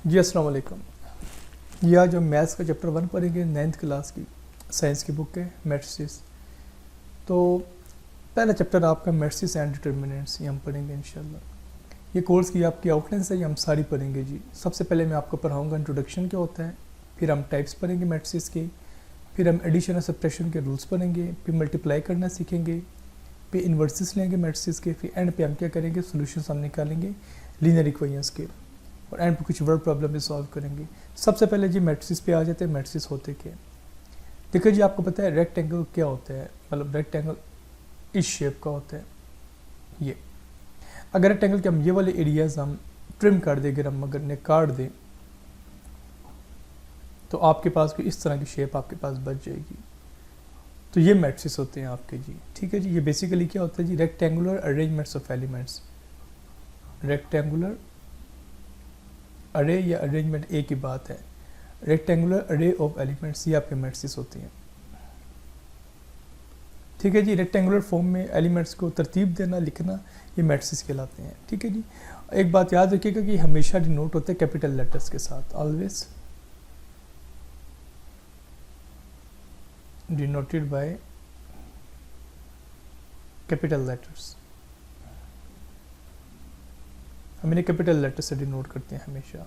जी अस्सलाम वालेकुम। ये आज हम मैथ्स का चैप्टर 1 पढ़ेंगे, 9th क्लास की साइंस की बुक है मैट्रिसेस। तो पहला चैप्टर आपका मैट्रिसेस एंड डिटर्मिनेंट्स, ये हम पढ़ेंगे इंशाल्लाह। ये कोर्स की आपकी आउटलाइंस है, ये हम सारी पढ़ेंगे जी। सबसे पहले मैं आपको पढ़ाऊँगा इंट्रोडक्शन क्या होता है, फिर हम टाइप्स पढ़ेंगे मैट्रिसेस के, फिर हम एडिशन और सब्ट्रैक्शन के रूल्स पढ़ेंगे, फिर मल्टीप्लाई करना सीखेंगे, फिर इन्वर्सेस लेंगे मैट्रिसेस के, फिर एंड पे हम क्या करेंगे, सोल्यूशन हम निकालेंगे लीनियर इक्वेशंस के, और एंड पे कुछ वर्ड प्रॉब्लम भी सॉल्व करेंगे। सबसे पहले जी मैट्रिसेस पे आ जाते हैं। मैट्रिसेस होते क्या? देखिए जी, आपको पता है रेक्टेंगल क्या होता है, मतलब रेक्टेंगल इस शेप का होता है। ये अगर रेक्टेंगल के हम ये वाले एरियाज हम ट्रिम कर दें, अगर हम अगर ने काट दें तो आपके पास कोई इस तरह की शेप आपके पास बच जाएगी। तो ये मैट्रिसेस होते हैं आपके जी। ठीक है जी, ये बेसिकली क्या होता है जी, rectangular arrangements of elements. Rectangular array या अरेंजमेंट एक ही बात है। रेक्टेंगुलर अरे ऑफ एलिमेंट्स, ये आपके मैट्रिसेस होती हैं। ठीक है जी, रेक्टेंगुलर फॉर्म में एलिमेंट्स को तरतीब देना, लिखना, ये मैट्रिसेस कहलाते हैं। ठीक है जी, एक बात याद रखिएगा कि हमेशा डिनोट होते हैं कैपिटल लेटर्स के साथ, always denoted by capital letters. हम इन्हें कैपिटल लेटर से डिनोट करते हैं हमेशा।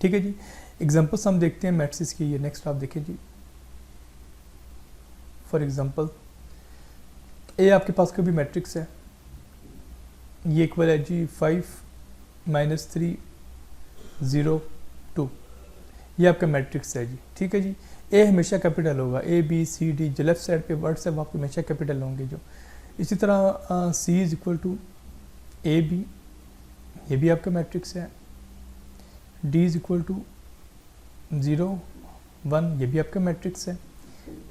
ठीक है जी, एग्जांपल्स हम देखते हैं मैट्रिसेस की। ये नेक्स्ट आप देखें जी। फॉर एग्जांपल ए आपके पास कोई भी मैट्रिक्स है, ये इक्वल है जी 5 - 3 0 2, ये आपका मैट्रिक्स है जी। ठीक है जी, ए हमेशा कैपिटल होगा, ए बी सी डी, जो लेफ्ट साइड पे वर्ड्स है वो आपके हमेशा कैपिटल होंगे जो। इसी तरह C is equal to A B, ये भी आपका मैट्रिक्स है। डी इज इक्वल टू 0 1, ये भी आपका मैट्रिक्स है।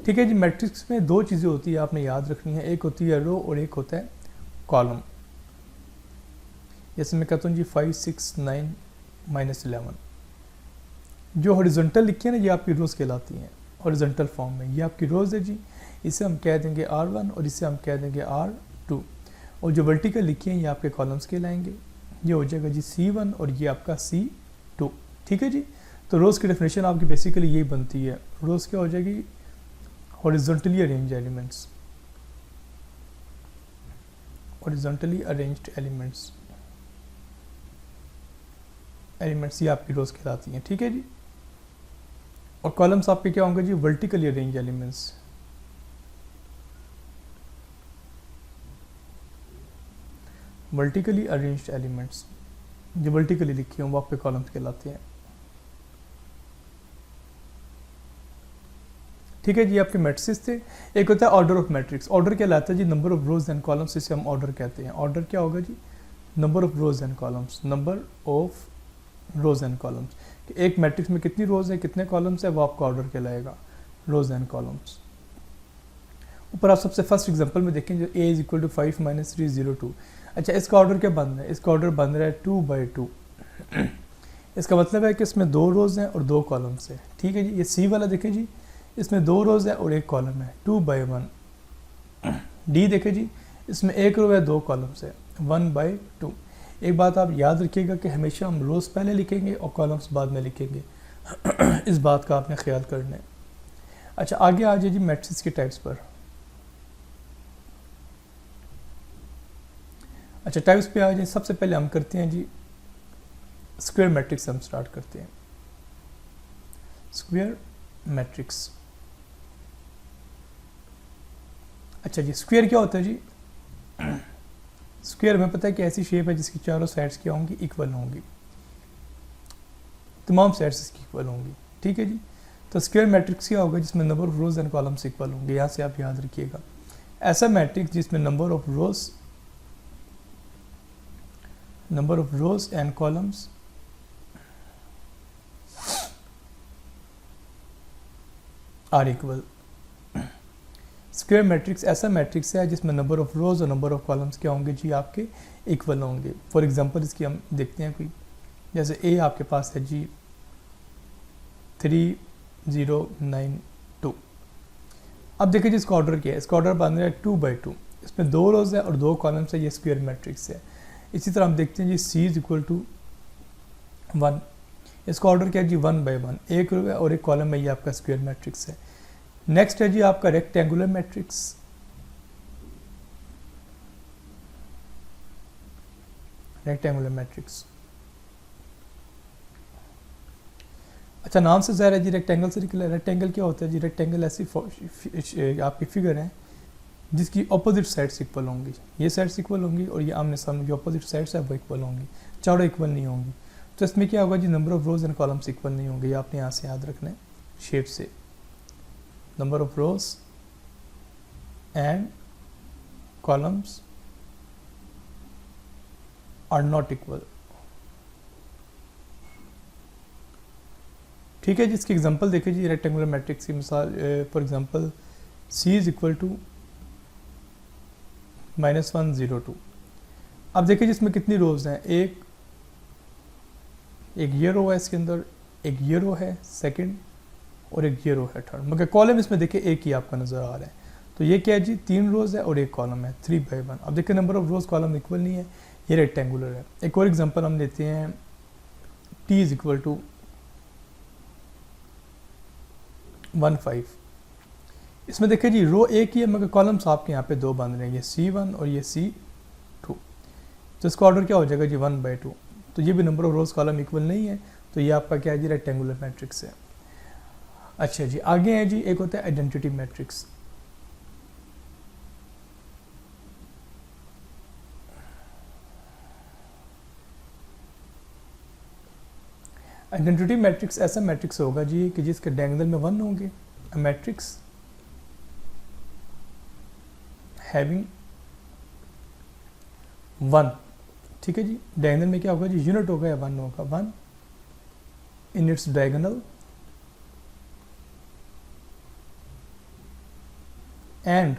ठीक है जी, मैट्रिक्स में दो चीज़ें होती है आपने याद रखनी है, एक होती है रो और एक होता है कॉलम। जैसे मैं कहता हूँ जी 5 6 9 -11, जो हॉरिजॉन्टल लिखी है ना, ये आपकी रोज कहलाती हैं हॉरिजॉन्टल फॉर्म में। ये आपकी रोज है जी, इसे हम कह देंगे R1 और इसे हम कह देंगे R2, और जो वर्टिकल लिखी हैं ये आपके कॉलम्स कहलाएंगे। ये हो जाएगा जी C1 और ये आपका C2। ठीक है जी, तो रोज़ की डेफिनेशन आपकी बेसिकली यही बनती है। रोज़ क्या हो जाएगी, horizontally arrange elements, horizontally arranged elements, ये आपकी रोज़ कहलाती हैं। ठीक है जी, और कॉलम्स आपके क्या होंगे जी, vertically arrange elements. Vertically arranged elements, जो वर्टिकली लिखी हों वो आपके कॉलम्स कहलाते हैं। ठीक है जी, आपके मैट्रिसेस थे। एक होता है ऑर्डर ऑफ मैट्रिक्स। ऑर्डर क्या लाता है जी, number of rows and columns, इसे हम ऑर्डर कहते हैं। ऑर्डर क्या होगा जी, number of rows and columns, number of rows and columns. एक मैट्रिक्स में कितनी रोज है कितने कॉलम्स है वो आपका ऑर्डर कहलाएगा, रोज एंड कॉलम्स। ऊपर आप सबसे फर्स्ट एग्जांपल में देखें जो a इज इक्वल टू 5 - 3 0 2। अच्छा, इसका ऑर्डर क्या बन रहा है, इसका ऑर्डर बन रहा है 2/2। इसका मतलब है कि इसमें 2 रोज हैं और 2 कॉलम्स है। ठीक है जी, ये सी वाला देखें जी, इसमें 2 रोज है और 1 कॉलम है, 2/1। डी देखें जी, इसमें 1 रो है 2 कॉलम्स है, 1/2। एक बात आप याद रखिएगा कि हमेशा हम रोज पहले लिखेंगे और कॉलम्स बाद में लिखेंगे। इस बात का आपने ख्याल करना है। अच्छा, आगे आ जाइए जी मैट्रिक्स के टाइप्स पर। अच्छा, टाइप्स पे आ जाए। सबसे पहले हम करते हैं जी स्क्वायर मैट्रिक्स, हम स्टार्ट करते हैं स्क्वायर मैट्रिक्स। अच्छा जी, स्क्वायर क्या होता है जी, स्क्वायर में पता है कि ऐसी शेप है जिसकी चारों साइड्स क्या होंगी, इक्वल होंगी, तमाम साइड्स इसकी इक्वल होंगी। ठीक है जी, तो स्क्वायर मैट्रिक्स क्या होगा, जिसमें number of rows and columns equal होंगे। यहाँ से आप याद रखिएगा, ऐसा मैट्रिक्स जिसमें number of rows and columns are equal. Square matrix ऐसा मैट्रिक्स है जिसमें नंबर ऑफ रोज और नंबर ऑफ कॉलम्स क्या होंगे जी, आपके इक्वल होंगे। फॉर एग्जांपल इसकी हम देखते हैं कोई, जैसे ए आपके पास है जी 3 0 9 2। अब देखिए जी इसका ऑर्डर क्या है, इसका ऑर्डर बन रहा है 2/2। इसमें 2 रोज है और 2 कॉलम्स है, ये स्क्वायर मैट्रिक्स है। इसी तरह हम देखते हैं जी सी इज इक्वल टू 1, इसका ऑर्डर क्या है जी 1 बाई 1, एक रो है और एक कॉलम है, ये आपका स्क्वायर मैट्रिक्स है। नेक्स्ट है जी आपका रेक्टेंगुलर मैट्रिक्स। रेक्टेंगुलर मैट्रिक्स, अच्छा नाम से ज़ाहिर है जी रेक्टेंगल से निकला। रेक्टेंगल क्या होता है जी? रेक्टेंगल ऐसी आपकी फिगर है जिसकी अपोजिट साइड्स इक्वल होंगी, ये साइड्स इक्वल होंगी और ये आमने सामने जो अपोजिट साइड्स है वो इक्वल होंगी, चारों इक्वल नहीं होंगी। तो इसमें क्या होगा जी? Number of rows and columns equal नहीं होंगे, ये आपने यहाँ से याद रखना है शेप से। Number of rows and columns are not equal. ठीक है जी, इसकी एग्जांपल देखिए जी, रेक्टेंगुलर मैट्रिक्स की मिसाल, for example C is equal to -1 0 2। अब देखिए जी इसमें कितनी रोज हैं, एक ये रो है इसके अंदर, एक ये रो है सेकंड और एक ये रो है थर्ड, मगर कॉलम इसमें देखिए एक ही आपका नज़र आ रहा है। तो ये क्या है जी? 3 रोज है और एक कॉलम है, 3 बाई 1। अब देखिए number of rose column equal नहीं है, ये रेक्टेंगुलर है। एक और एग्जांपल हम लेते हैं, T इज इक्वल टू 1 5। इसमें देखिए जी रो एक ही है मगर कॉलम्स आपके यहाँ पे दो बन रहे हैं, ये C1 और ये C2। तो इसका ऑर्डर क्या हो जाएगा जी? 1 बाई 2। तो ये भी number of rose column equal नहीं है, तो ये आपका क्या है जी? रेक्टेंगुलर मैट्रिक्स है। अच्छा जी, आगे है जी एक होता है आइडेंटिटी मैट्रिक्स। आइडेंटिटी मैट्रिक्स ऐसा मैट्रिक्स होगा जी कि जिसके डायगोनल में 1 होंगे। अ मैट्रिक्स हैविंग 1, ठीक है जी, डायगोनल में क्या होगा जी? यूनिट होगा या 1 होगा, 1 in its diagonal and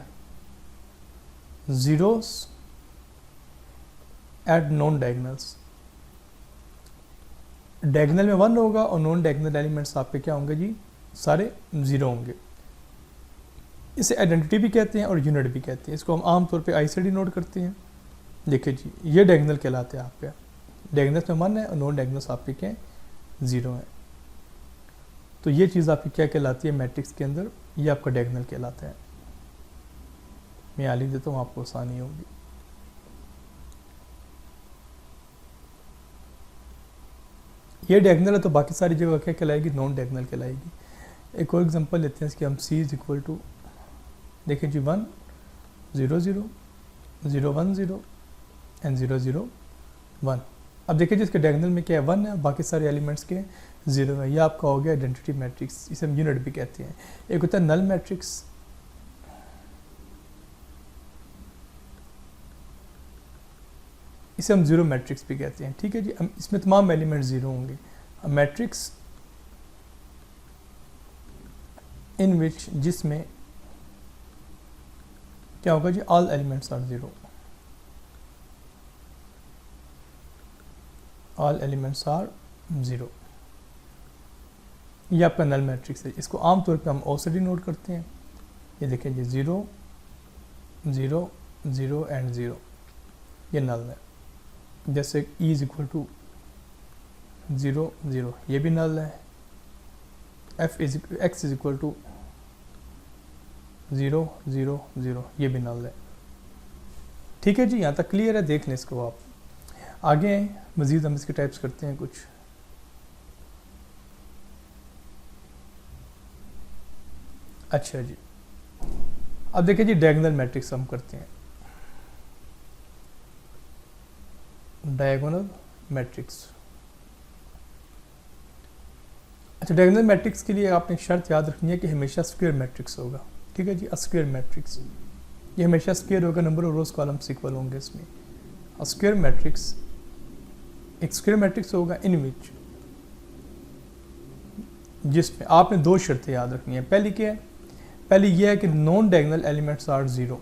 zeros at non diagonals. Diagonal में 1 होगा और नॉन डायगोनल एलिमेंट्स आपके क्या होंगे जी? सारे 0 होंगे। इसे आइडेंटिटी भी कहते हैं और यूनिट भी कहते हैं। इसको हम आमतौर पे आई से डिनोट करते हैं। देखिए जी ये डायगोनल कहलाते हैं आपके, डायगोनल्स में 1 है और नॉन डायगोनल्स आपके क्या है? 0 है। तो ये चीज़ आपकी क्या कहलाती है मैट्रिक्स के अंदर? ये आपका डायगोनल कहलाता है। मैं यहाँ लिख देता हूँ, आपको आसानी होगी। ये डायगोनल है तो बाकी सारी जगह क्या कहलाएगी? नॉन डायगोनल कहलाएगी। एक और एग्जांपल लेते हैं इसकी हम, C इज इक्वल टू, देखिए जी 1 0 0 0 1 0 एंड 0 0 1। अब देखिए जी इसके डायगोनल में क्या है? 1 है, बाकी सारे एलिमेंट्स के 0 है। ये आपका हो गया आइडेंटिटी मैट्रिक्स, इसे हम यूनिट भी कहते हैं। एक होता है नल मैट्रिक्स, इसे हम जीरो मैट्रिक्स भी कहते हैं। ठीक है जी, इसमें तमाम एलिमेंट 0 होंगे। मैट्रिक्स इन विच, जिसमें क्या होगा जी? All elements are 0, all elements are 0। ये आपका नल मैट्रिक्स है। इसको आमतौर पे हम ओ से डिनोट करते हैं। ये देखें जी 0 0 0 एंड 0, ये नल है। जैसे E इज इक्वल टू 0 0, ये भी नल है। X इज इक्वल टू 0 0 0, ये भी नल है। ठीक है जी, यहाँ तक क्लियर है? देख लें इसको आप। आगे मज़ीद हम इसके टाइप्स करते हैं कुछ। अच्छा जी, अब देखिए जी डायगोनल मैट्रिक्स हम करते हैं। डायगोनल मैट्रिक्स, अच्छा डायगोनल मैट्रिक्स के लिए आपने शर्त याद रखनी है कि हमेशा स्क्वायर मैट्रिक्स होगा। ठीक है जी, स्क्वायर मैट्रिक्स ये हमेशा स्क्वायर होगा, number of rose columns equal होंगे इसमें। स्क्वायर मैट्रिक्स एक स्क्वायर मैट्रिक्स होगा इन विच, जिसमें आपने दो शर्तें याद रखनी है। पहली क्या है? पहली यह है कि non diagonal elements are 0,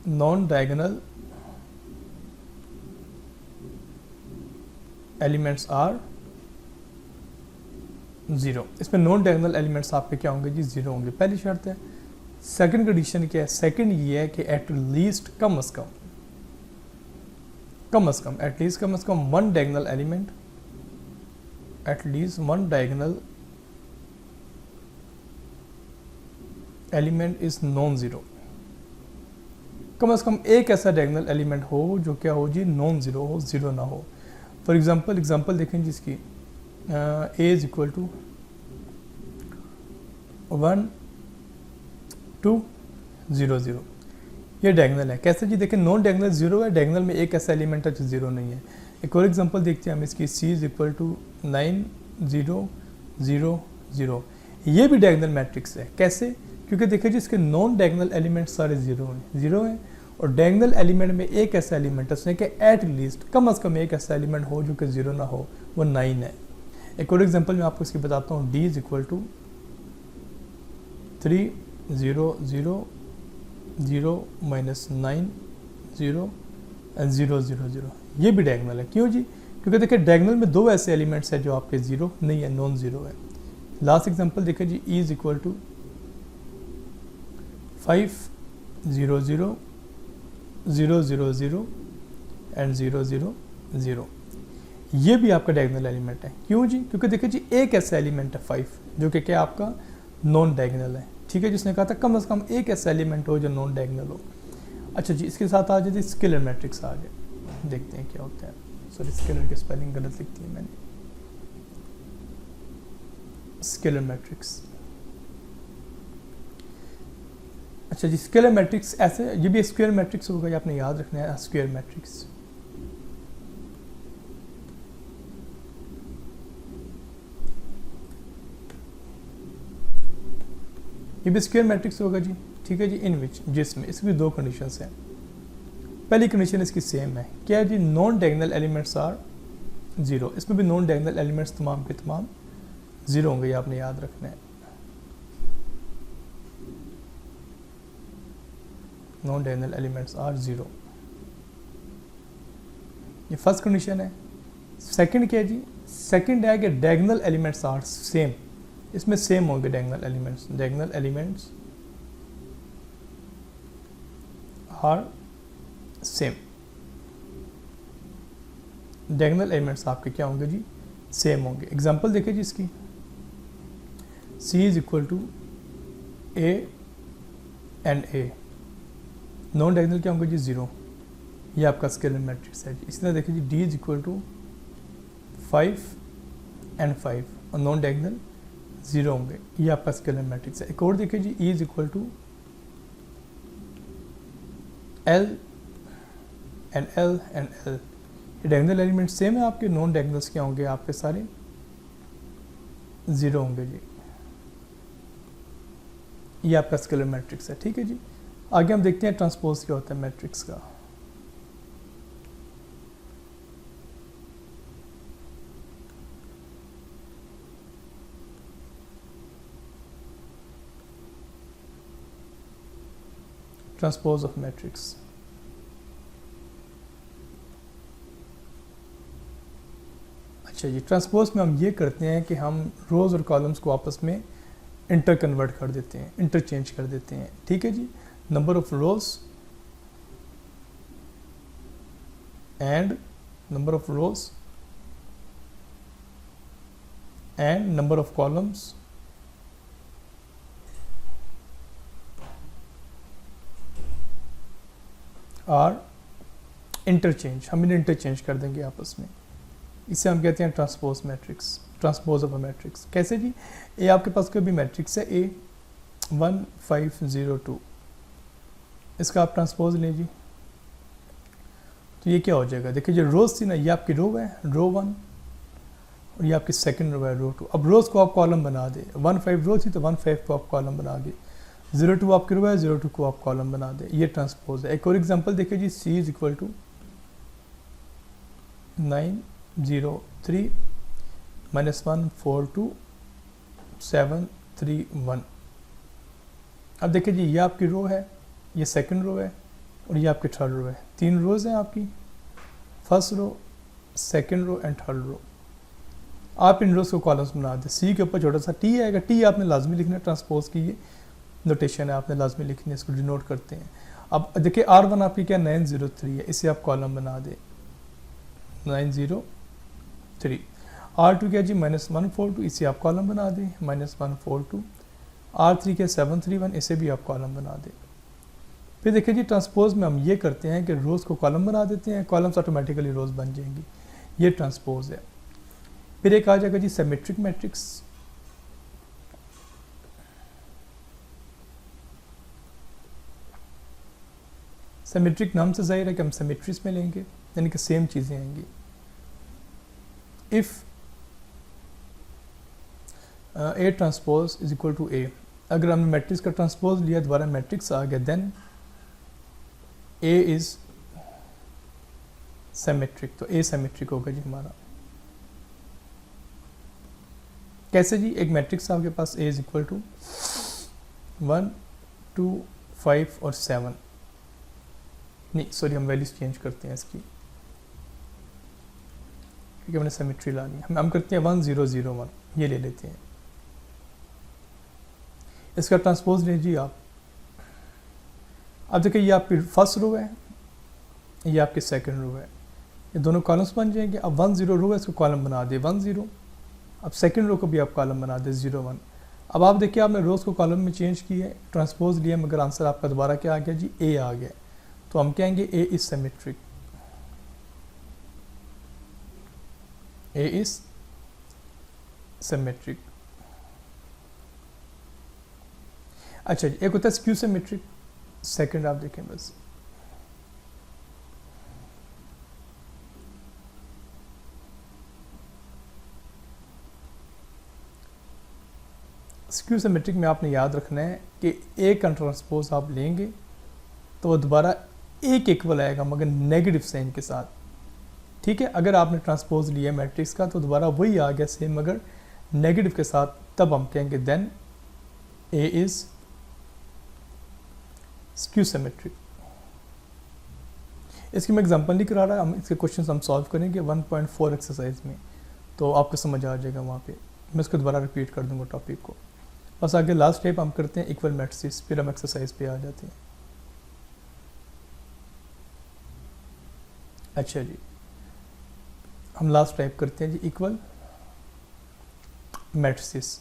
non diagonal elements are 0। इसमें नॉन डायगोनल एलिमेंट्स आपके क्या होंगे जी? 0 होंगे, पहली शर्त है। सेकंड कंडीशन क्या है? सेकंड ये है कि एट लीस्ट, कम अज कम कम से कम एटलीस्ट कम से कम one diagonal element, at least one diagonal element is non zero. कम से कम एक ऐसा डायगोनल एलिमेंट हो जो क्या हो जी, नॉन ज़ीरो हो, ज़ीरो ना हो। फॉर एग्जांपल देखें जिसकी ए इज इक्वल टू 1 2 0 0, ये डायगोनल है। कैसे जी, देखें नॉन डायगोनल जीरो है, डायगोनल में एक ऐसा एलिमेंट है जो जीरो नहीं है। एक और एग्जांपल देखते हैं हम इसकी, सी इज इक्वल टू 9 0 0 0, ये भी डायगोनल मैट्रिक्स है। कैसे, क्योंकि देखिए जी इसके नॉन डायगोनल एलिमेंट सारे जीरो हैं और डायगोनल एलिमेंट में एक ऐसा एलिमेंट है उसने कि एट लीस्ट कम से कम एक ऐसा एलिमेंट हो जो कि जीरो ना हो, वो 9 है। एक और एग्जांपल मैं आपको इसकी बताता हूँ, डी इज इक्वल टू 3 0 0 0 -9 0 0 0 0, ये भी डायगोनल है। क्यों जी, क्योंकि देखिए डायगोनल में दो ऐसे एलिमेंट्स हैं जो आपके जीरो नहीं है, नॉन जीरो है। लास्ट एग्जांपल देखिए जी, E is equal to 5 0 0 0 0 0 and 0 0 0, ये भी आपका डायगोनल एलिमेंट है। क्यों जी, क्योंकि देखिए जी एक ऐसा एलिमेंट है 5 जो कि क्या आपका नॉन डायगोनल है। ठीक है, जिसने कहा था कम से कम एक ऐसा एलिमेंट हो जो नॉन डायगोनल हो। अच्छा जी, इसके साथ आ जाए स्केलर मैट्रिक्स आ जाए, देखते हैं क्या होता है। सॉरी, स्केलर की स्पेलिंग गलत लिखती है मैंने, स्केलर मैट्रिक्स। अच्छा जी, स्केलर मैट्रिक्स ऐसे, ये भी स्क्वायर मैट्रिक्स होगा, ये आपने याद रखना है, स्क्वायर मैट्रिक्स। ये भी स्क्वायर मैट्रिक्स होगा जी। ठीक है जी, इन विच, जिसमें इसकी दो कंडीशंस हैं। पहली कंडीशन इसकी सेम है, क्या है जी, non diagonal elements are zero. इसमें भी नॉन डायगोनल एलिमेंट्स तमाम के तमाम जीरो होंगे, ये आपने याद रखना है। Non diagonal elements are zero, ये फर्स्ट कंडीशन है। सेकंड क्या है जी, सेकंड है कि डायगोनल एलिमेंट्स आर सेम, इसमें सेम होंगे diagonal elements, diagonal elements are same. Diagonal elements आपके क्या होंगे जी, सेम होंगे। एग्जांपल देखिए जी इसकी, C is equal to A and A, non diagonal क्या होंगे जी, जीरो, ये आपका स्केलर मैट्रिक्स है जी। इसी तरह देखिए जी, D is equal to 5 and 5 और नॉन डायगोनल जीरो होंगे, ये आपका स्केलर मैट्रिक्स है। एक और देखिए जी, E is equal to L and L and L, ये डायगोनल एलिमेंट सेम है आपके, नॉन डायगोनल्स क्या होंगे आपके सारे जीरो होंगे जी, ये आपका स्केलर मैट्रिक्स है। ठीक है जी, आगे हम देखते हैं ट्रांसपोज क्या होता है मैट्रिक्स का। ट्रांसपोज ऑफ मैट्रिक्स, अच्छा जी, ट्रांसपोज में हम ये करते हैं कि हम रोज़ और कॉलम्स को आपस में इंटर कन्वर्ट कर देते हैं, इंटरचेंज कर देते हैं। ठीक है जी, number of rows and number of rows and number of columns are interchange, हम इन्हें इंटरचेंज कर देंगे आपस में, इसे हम कहते हैं transpose matrix, transpose of a matrix. कैसे जी, ए आपके पास कोई भी मैट्रिक्स है, ए 1 5 0 2, इसका आप ट्रांसपोज लीजिए तो ये क्या हो जाएगा, देखिए जो रोज थी ना, ये आपकी रो है, रो 1 और ये आपकी सेकंड रो है, रो 2। अब रोज को आप कॉलम बना दे, 1 5 रो थी तो 1 5 को आप कॉलम बना दे, 0 2 आपकी रो है, 0 2 को आप कॉलम बना दे, ये ट्रांसपोज है। एक और एग्जांपल देखिए जी, सी इज इक्वल टू 9 0 3 -1 4 2 7 3 1। अब देखिए जी, ये आपकी रो है, ये सेकंड रो है और ये आपकी थर्ड रो है, तीन रोज हैं आपकी, first row, second row and third row. आप इन रोज को कॉलम्स बना दें, सी के ऊपर छोटा सा टी आएगा, टी आपने लाजमी लिखना है, ट्रांसपोज की ये नोटेशन है, आपने लाजमी लिखनी है, इसको डिनोट करते हैं। अब देखिए R1 आपकी क्या 9 0 3 है, इसे आप कॉलम बना दें, 903। R2 क्या जी -142, इसे आप कॉलम बना दें -142। R3 के 731, इसे भी आप कॉलम बना दें। फिर देखिए जी ट्रांसपोज में हम ये करते हैं कि रोज़ को कॉलम बना देते हैं, कॉलम्स ऑटोमेटिकली रोज़ बन जाएंगी, ये ट्रांसपोज है। फिर एक आ जाएगा जी सिमेट्रिक मैट्रिक्स। सिमेट्रिक नाम से जाहिर है कि हम सिमेट्रीज में लेंगे, यानी कि सेम चीज़ें आएंगी। If A transpose is equal to A, अगर हमने मैट्रिक्स का ट्रांसपोज लिया, दोबारा मैट्रिक्स आ गया, देन A इज सिमेट्रिक, तो A सिमेट्रिक होगा जी हमारा। कैसे जी? एक मैट्रिक्स आपके पास A इज इक्वल टू 1 2 5 और 7, नहीं सॉरी हम वैल्यूज चेंज करते हैं इसकी, क्योंकि हमने सिमेट्री ला ली। हम करते हैं 1 0 0 1, ये ले लेते हैं। इसका ट्रांसपोज लीजिए आप। अब देखिए ये आपकी फर्स्ट रो है, ये आपकी सेकंड रो है, ये दोनों कॉलम्स बन जाएंगे। अब 1 0 रो है, इसको कॉलम बना दे 1 0। अब सेकंड रो को भी आप कॉलम बना दे 0 1। अब आप देखिए आपने रोज को कॉलम में चेंज किया है, ट्रांसपोज लिया, मगर आंसर आपका दोबारा क्या आ गया जी? A आ गया। तो हम कहेंगे A is symmetric, A is symmetric. अच्छा जी, एक होता है स्क्यू सिमेट्रिक। सेकंड आप देखें बस, स्क्यू सिमेट्रिक में आपने याद रखना है कि A का ट्रांसपोज आप लेंगे तो वो दोबारा एक इक्वल आएगा, मगर नेगेटिव साइन के साथ। ठीक है, अगर आपने ट्रांसपोज लिया मैट्रिक्स का तो दोबारा वही आ गया सेम, मगर नेगेटिव के साथ, तब हम कहेंगे देन A इज स्क्यू सिमेट्रिक। इसकी मैं एग्जांपल नहीं करा रहा, हम इसके क्वेश्चन हम सॉल्व करेंगे 1.4 एक्सरसाइज में, तो आपको समझ आ जाएगा वहाँ पे। मैं इसको दोबारा रिपीट कर दूंगा टॉपिक को। बस आगे लास्ट स्टेप हम करते हैं इक्वल मैट्रिक्स, फिर हम एक्सरसाइज पे आ जाते हैं। अच्छा जी, हम लास्ट टाइप करते हैं जी इक्वल मैट्रिक्स।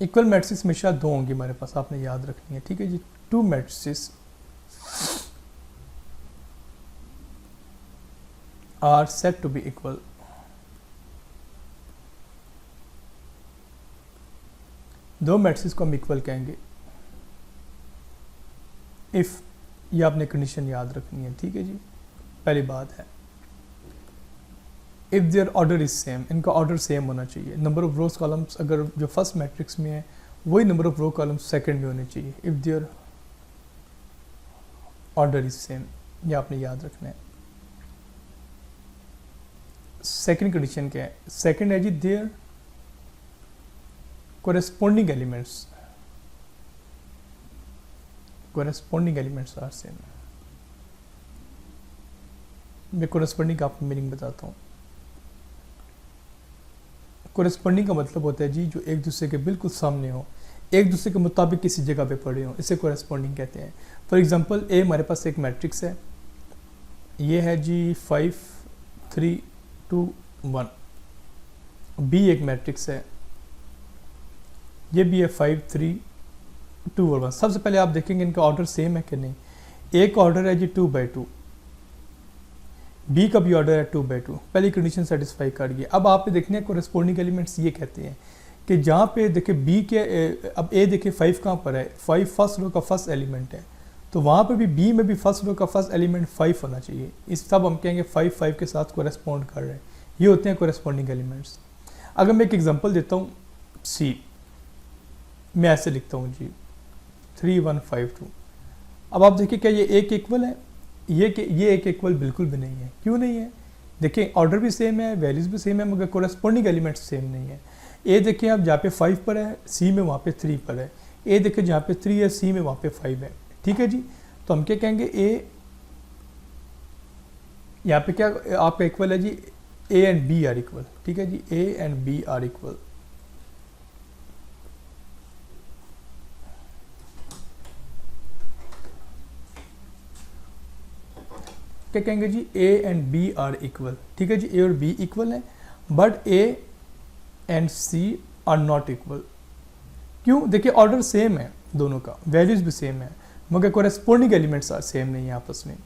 इक्वल मैट्रिक्स हमेशा दो होंगी हमारे पास, आपने याद रखनी है। ठीक है जी, two matrix are set to be equal. दो मैट्रिक्स को हम इक्वल कहेंगे इफ, ये आपने कंडीशन याद रखनी है। ठीक है जी, पहली बात है if their order is same, इनका ऑर्डर सेम होना चाहिए। नंबर ऑफ रोज कॉलम्स अगर जो फर्स्ट मैट्रिक्स में है वही number of row columns second में होने चाहिए, if their order is same, ये आपने याद रखना है। सेकंड कंडीशन क्या है? सेकंड है जी there corresponding elements are same। मैं corresponding का आपको मीनिंग बताता हूँ। corresponding का मतलब होता है जी जो एक दूसरे के बिल्कुल सामने हो, एक दूसरे के मुताबिक किसी जगह पे पड़े हो, इसे corresponding कहते हैं। फॉर एग्जांपल ए हमारे पास एक मैट्रिक्स है, ये है जी 5 3 2 1। बी एक मैट्रिक्स है, ये भी है 5 3 2 और 1। सबसे पहले आप देखेंगे इनका ऑर्डर सेम है कि नहीं। एक ऑर्डर है जी 2/2, बी का भी ऑर्डर है 2/2। पहली कंडीशन सेटिस्फाई कर गई। अब आप देखने हैं कोरेस्पोंडिंग एलिमेंट्स ये कहते हैं कि जहाँ पे देखिए बी के, अब ए देखिए 5 कहाँ पर है, 5 फर्स्ट रो का फर्स्ट एलिमेंट है, तो वहाँ पे भी बी में भी फर्स्ट रो का फर्स्ट एलिमेंट 5 होना चाहिए। इस सब हम कहेंगे 5 5 के साथ कोरेस्पोंड कर रहे हैं, ये होते हैं कोरेस्पोंडिंग एलिमेंट्स। अगर मैं एक एग्जांपल देता हूँ, सी मैं ऐसे लिखता हूँ जी 3 1 5 2। अब आप देखिए क्या ये एक इक्वल है? ये एक इक्वल बिल्कुल भी नहीं है। क्यों नहीं है? देखिए ऑर्डर भी सेम है, वैल्यूज भी सेम है, मगर कोरेस्पोंडिंग एलिमेंट्स सेम नहीं है। ए देखिए आप जहाँ पे 5 पर है, सी में वहाँ पे 3 पर है। ए देखिए जहाँ पे 3 है, सी में वहाँ पे 5 है। ठीक है जी, तो हम क्या कहेंगे, ए यहाँ पे क्या आपका इक्वल है जी, A and B are equal. ठीक है जी, A and B are equal. क्या कहेंगे जी, A and B are equal, ठीक है जी, ए और बी इक्वल हैं, but A and C are not equal. क्यों? देखिए ऑर्डर सेम है दोनों का, वैल्यूज भी सेम है, मगर कोरेस्पोंडिंग एलिमेंट्स सेम नहीं है आपस में।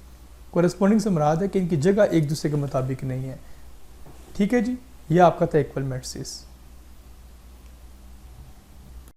कोरेस्पोंडिंग से मुराद है कि इनकी जगह एक दूसरे के मुताबिक नहीं है, ठीक है जी। ये आपका था इक्वल मैट्रिक्स।